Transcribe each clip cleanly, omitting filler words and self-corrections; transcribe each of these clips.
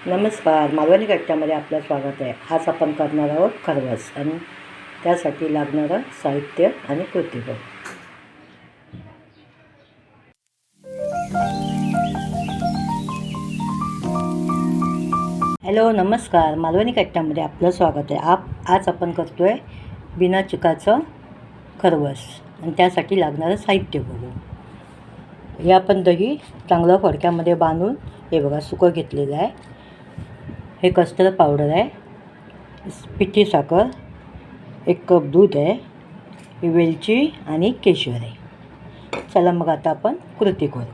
नमस्कार, मालवणी कट्ट्यामध्ये आपलं स्वागत आहे. आज आपण करणार आहोत खरवस आणि त्यासाठी लागणारं साहित्य आणि कृती बघ. हॅलो, नमस्कार, मालवणी कट्ट्यामध्ये आपलं स्वागत आहे. आज आपण करतो आहे बिना चिकाचं खरवस आणि त्यासाठी लागणारं साहित्य बघू. हे आपण दही चांगलं फडक्यामध्ये बांधून हे बघा सुकं घेतलेलं आहे. हे कस्टर्ड पावडर आहे, पिठी साखर, 1 कप दूध आहे, ही वेलची आणि केशर आहे. चला मग आता आपण कृती करू.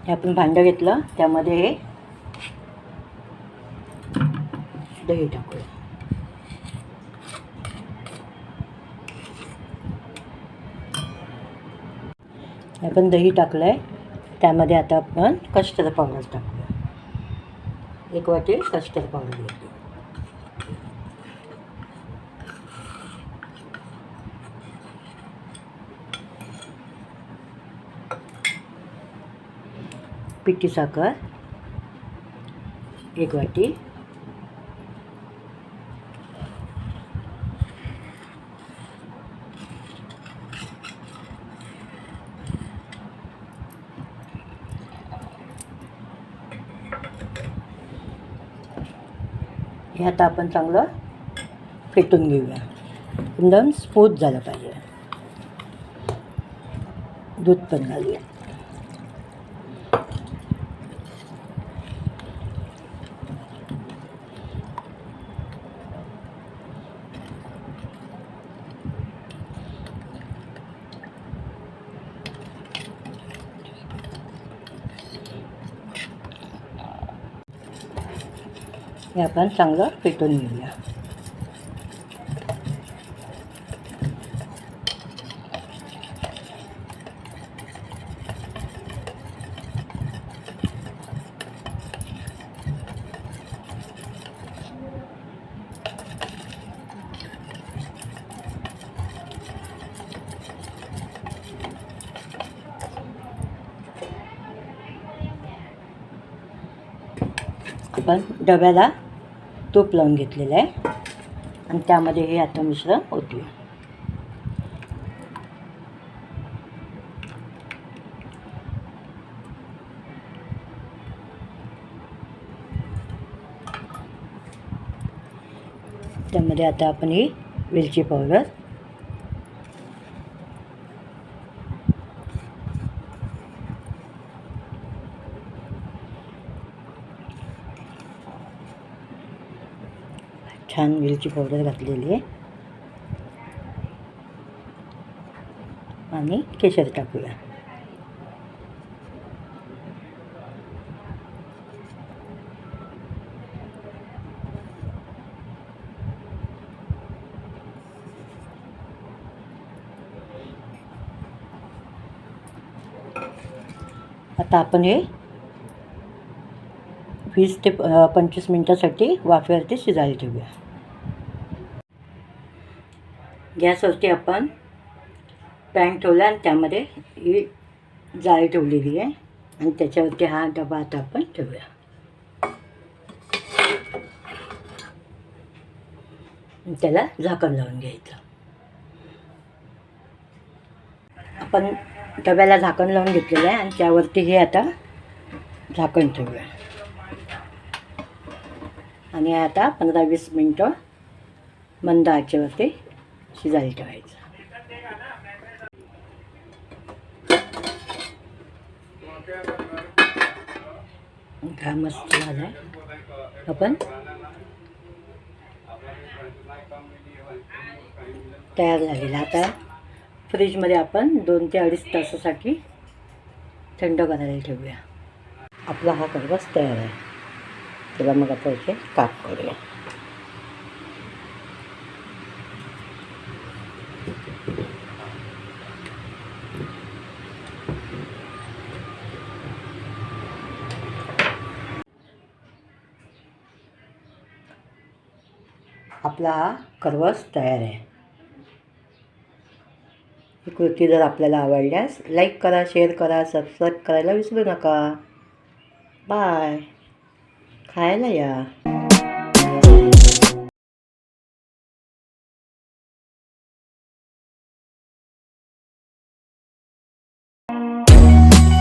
हे आपण भांडं घेतलं, त्यामध्ये हे दही टाकूया. आपण दही टाकलं आहे, त्यामध्ये आता आपण कस्टर्ड पावडर टाकूया. 1 वाटी कस्टर्ड पावडर घेतो. पिठी साखर 1 वाटी, हे आता आपण चांगलं फेटून घेऊया. एकदम स्मूथ झालं पाहिजे. दूध पण घालूया. हे आपण चांगलं फेटून घेऊया. आपण डब्याला तूप लावून घेतलेलं आहे आणि त्यामध्ये हे आता मिश्रण ओतूया. त्यामध्ये आता आपण ही वेलची पावडर, छान वेलची पावडर घातलेली आहे आणि केशर टाकूया. आता आपण हे 20 ते 25 मिनटासाठी वाफेवरती शिजायला ठेवूया. गॅसवरती आपण पॅन ठेवला आणि त्यामध्ये ही जाळी ठेवलेली आहे आणि त्याच्यावरती हा डबा आता आपण ठेवूया. त्याला झाकण लावून घ्यायचं. आपण डब्याला झाकण लावून घेतलेलं आहे आणि त्यावरती हे आता झाकण ठेवूया आणि आता 15-20 मिनटं मंद आचेवरती शिजायला ठेवायचं. हा मस्त झाला आहे. आपण तयार झालेला. आता फ्रीजमध्ये आपण 2 ते 2.5 तासासाठी थंड करायला ठेवूया. आपला हा खरवस तयार आहे. त्याला मग आता इथे काप करूया. आपला हा खरवस तयार आहे. कृती जर आपल्याला आवडल्यास लाईक करा, शेअर करा, सबस्क्राईब करायला विसरू नका. बाय. खायला या.